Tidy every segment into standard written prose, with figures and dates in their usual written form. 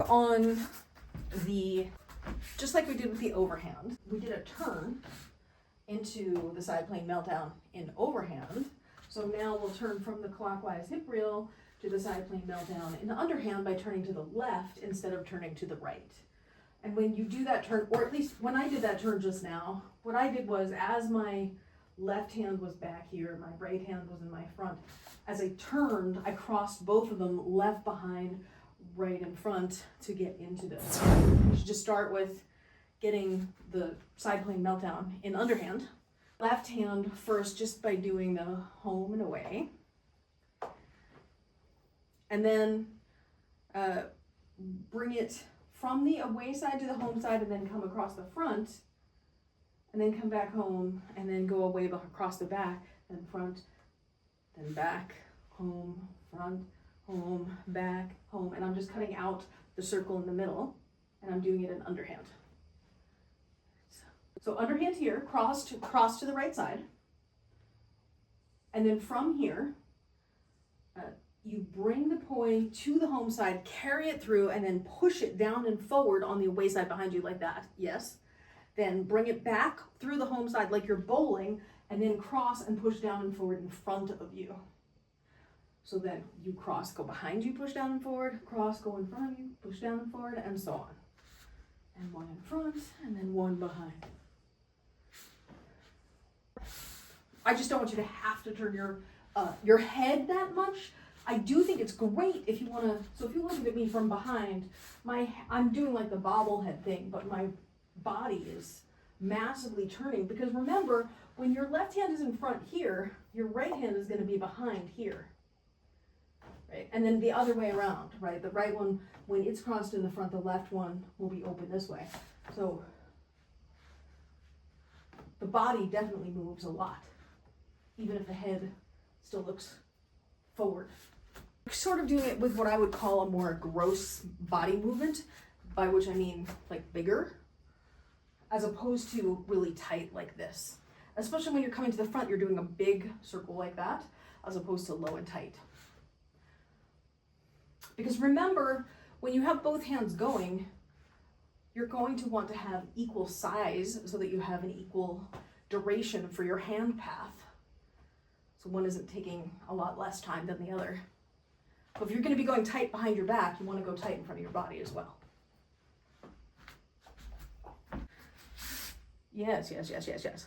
work on just like we did with the overhand. We did a turn into the side playing Meltdown in overhand. So now we'll turn from the clockwise hip reel to the side playing Meltdown in the underhand by turning to the left instead of turning to the right. And when you do that turn, or at least when I did that turn just now, what I did was as my left hand was back here, my right hand was in my front. As I turned, I crossed both of them, left behind, right in front, to get into this. You should just start with getting the side playing Meltdown in underhand. Left hand first, just by doing the home and away. And then bring it from the away side to the home side and then come across the front and then come back home and then go away across the back, then front, then back, home, front, home, back, home. And I'm just cutting out the circle in the middle and I'm doing it in underhand. So underhand here, cross to the right side. And then from here, you bring the poi to the home side, carry it through, and then push it down and forward on the away side behind you like that. Yes. Then bring it back through the home side like you're bowling, and then cross and push down and forward in front of you. So then you cross, go behind you, push down and forward, cross, go in front of you, push down and forward, and so on. And one in front, and then one behind. I just don't want you to have to turn your head that much. I do think it's great if you want to, so if you're looking at me from behind, I'm doing like the bobblehead thing, but my body is massively turning, because remember, when your left hand is in front here, your right hand is going to be behind here, right? And then the other way around, right? The right one, when it's crossed in the front, the left one will be open this way. So the body definitely moves a lot, even if the head still looks forward. Sort of doing it with what I would call a more gross body movement, by which I mean like bigger, as opposed to really tight like this. Especially when you're coming to the front, you're doing a big circle like that, as opposed to low and tight. Because remember, when you have both hands going, you're going to want to have equal size so that you have an equal duration for your hand path. So one isn't taking a lot less time than the other. But if you're going to be going tight behind your back, you want to go tight in front of your body as well. Yes, yes, yes, yes, yes.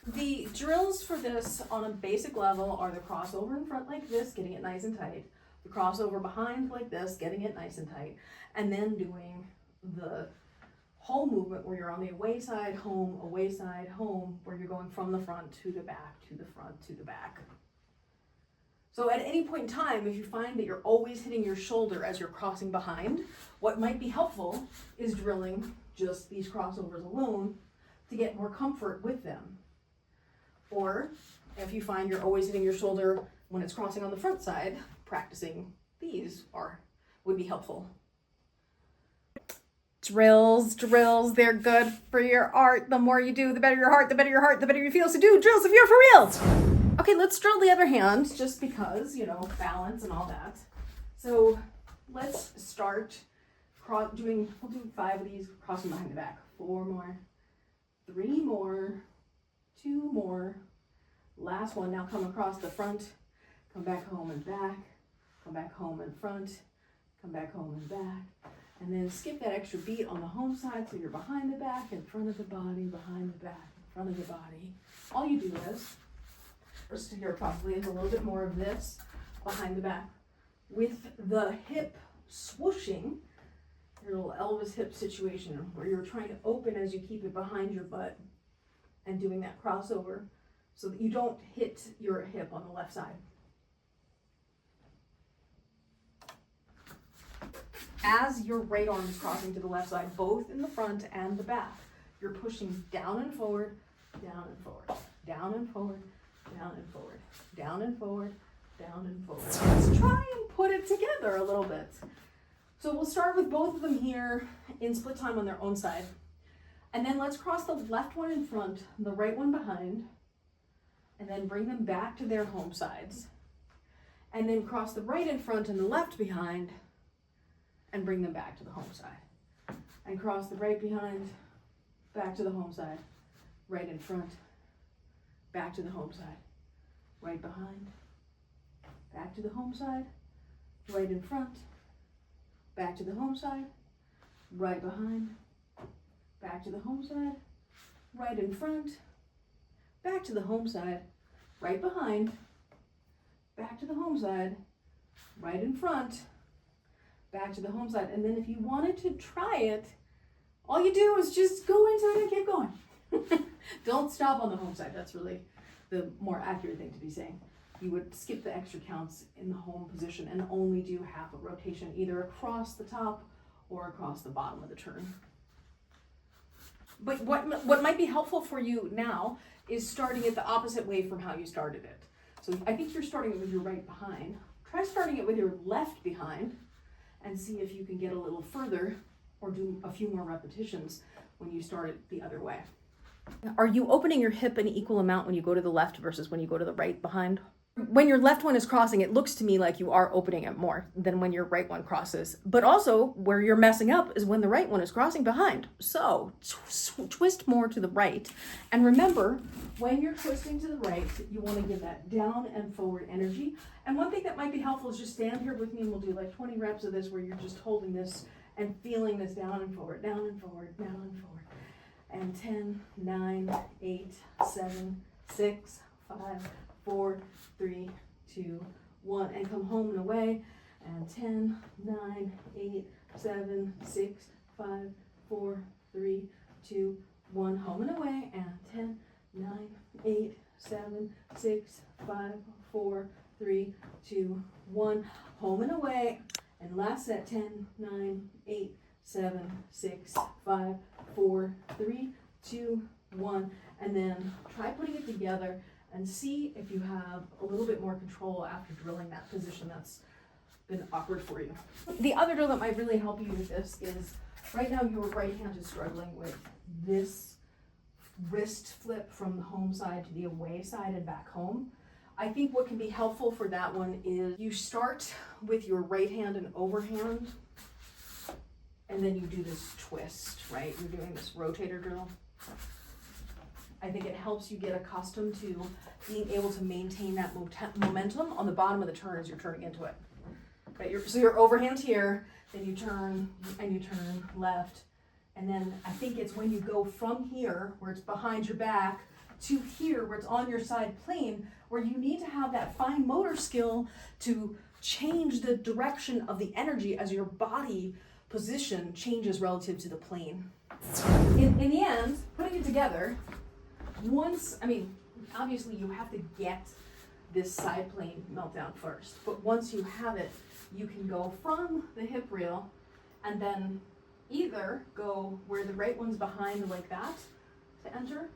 The drills for this on a basic level are the crossover in front like this, getting it nice and tight. The crossover behind like this, getting it nice and tight. And then doing the whole movement where you're on the away side, home, where you're going from the front to the back, to the front, to the back. So at any point in time, if you find that you're always hitting your shoulder as you're crossing behind, what might be helpful is drilling just these crossovers alone to get more comfort with them. Or if you find you're always hitting your shoulder when it's crossing on the front side, practicing these would be helpful. Drills, they're good for your art. The more you do, the better your heart, the better your heart, the better you feel. So do drills if you're for reals. Okay, let's drill the other hand, just because, balance and all that. So let's start we'll do 5 of these, crossing behind the back. 4 more, 3 more, 2 more. Last one, now come across the front, come back home and back, come back home and front, come back home and back. And then skip that extra beat on the home side so you're behind the back, in front of the body, behind the back, in front of the body. All you do is, first here probably is a little bit more of this behind the back. With the hip swooshing, your little Elvis hip situation where you're trying to open as you keep it behind your butt and doing that crossover so that you don't hit your hip on the left side. As your right arm is crossing to the left side, both in the front and the back, you're pushing down and forward, down and forward, down and forward, down and forward, down and forward, down and forward. Let's try and put it together a little bit. So we'll start with both of them here in split time on their own side. And then let's cross the left one in front, the right one behind, and then bring them back to their home sides. and then cross the right in front and the left behind and bring them back to the home side. And cross the right behind, back to the home side, right in front, back to the home side, right behind, back to the home side, right in front, back to the home side, right behind, back to the home side, right in front, back to the home side, right behind, back to the home side, right in front, back to the home side. And then if you wanted to try it, all you do is just go inside and keep going. Don't stop on the home side. That's really the more accurate thing to be saying. You would skip the extra counts in the home position and only do half a rotation, either across the top or across the bottom of the turn. But what might be helpful for you now is starting it the opposite way from how you started it. So I think you're starting it with your right behind. Try starting it with your left behind and see if you can get a little further or do a few more repetitions when you start it the other way. Are you opening your hip an equal amount when you go to the left versus when you go to the right behind? When your left one is crossing, it looks to me like you are opening it more than when your right one crosses. But also, where you're messing up is when the right one is crossing behind. So, twist more to the right. And remember, when you're twisting to the right, you want to give that down and forward energy. And one thing that might be helpful is just stand here with me and we'll do like 20 reps of this where you're just holding this and feeling this down and forward, down and forward, down and forward. And 10, 9, 8, 7, 6, 5, 4, 3, 2, 1, and come home and away. And 10, 9, 8, 7, 6, 5, 4, 3, 2, 1, home and away. And 10, 9, 8, 7, 6, 5, 4, 3, 2, 1, home and away. And last set, 10, 9, 8, 7, 6, 5, 4, 3, 2, 1. And then try putting it together and see if you have a little bit more control after drilling that position that's been awkward for you. The other drill that might really help you with this is, right now your right hand is struggling with this wrist flip from the home side to the away side and back home. I think what can be helpful for that one is you start with your right hand and overhand, and then you do this twist, right? You're doing this rotator drill. I think it helps you get accustomed to being able to maintain that momentum on the bottom of the turn as you're turning into it. Right? So your overhand here, then you turn and you turn left. And then I think it's when you go from here, where it's behind your back, to here, where it's on your side plane, where you need to have that fine motor skill to change the direction of the energy as your body position changes relative to the plane. In the end, putting it together, obviously you have to get this side plane meltdown first, but once you have it, you can go from the hip reel and then either go where the right one's behind like that to enter,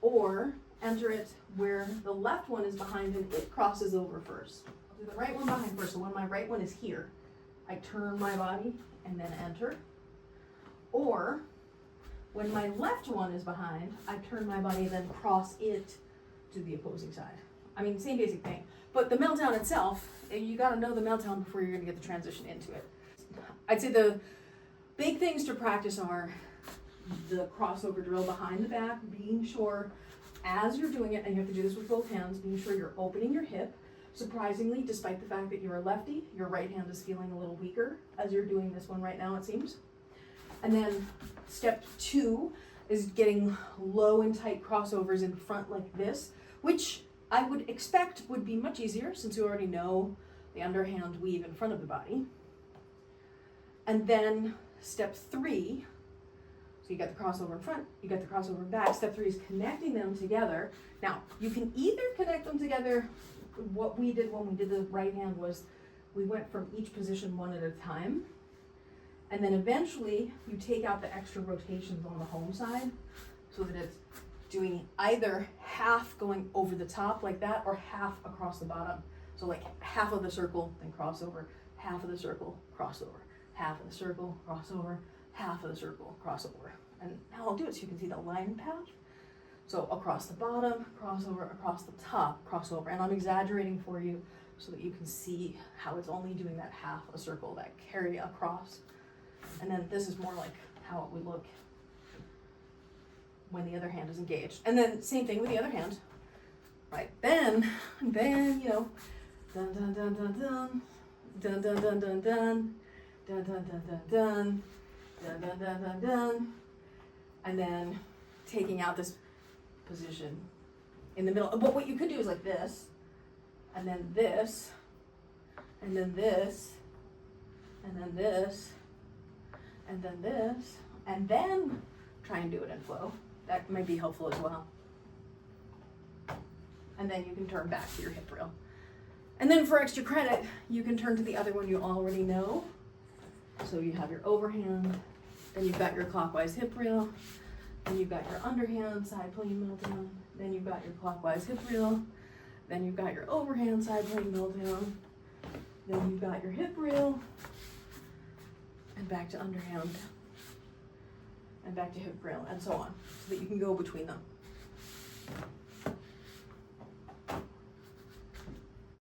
or enter it where the left one is behind and it crosses over first. I'll do the right one behind first, so when my right one is here, I turn my body and then enter. Or when my left one is behind, I turn my body and then cross it to the opposing side. Same basic thing. But the meltdown itself, you gotta know the meltdown before you're gonna get the transition into it. I'd say the big things to practice are the crossover drill behind the back, being sure as you're doing it, and you have to do this with both hands, being sure you're opening your hip. Surprisingly, despite the fact that you're a lefty, your right hand is feeling a little weaker as you're doing this one right now, it seems. And then step 2 is getting low and tight crossovers in front like this, which I would expect would be much easier since you already know the underhand weave in front of the body. And then step 3, so you got the crossover in front, you got the crossover in back. Step 3 is connecting them together. Now, you can either connect them together. What we did when we did the right hand was we went from each position one at a time. And then eventually you take out the extra rotations on the home side so that it's doing either half going over the top like that or half across the bottom. So like half of the circle, then crossover, half of the circle, crossover, half of the circle, crossover, half of the circle, crossover. And now I'll do it so you can see the line path. So across the bottom, crossover, across the top, crossover. And I'm exaggerating for you so that you can see how it's only doing that half a circle, that carry across. And then this is more like how it would look when the other hand is engaged. And then same thing with the other hand, right? Then, you know, dun dun dun dun dun, dun dun dun dun dun, dun dun dun dun dun, dun dun dun dun dun, and then taking out this position in the middle. But what you could do is like this, and then this, and then this, and then this, and then this, and then try and do it in flow. That might be helpful as well. And then you can turn back to your hip reel. And then for extra credit, you can turn to the other one you already know. So you have your overhand, then you've got your clockwise hip reel, then you've got your underhand side plane meltdown, then you've got your clockwise hip reel, then you've got your overhand side plane meltdown, then you've got your hip reel, and back to underhand, and back to hip reel, and so on, so that you can go between them.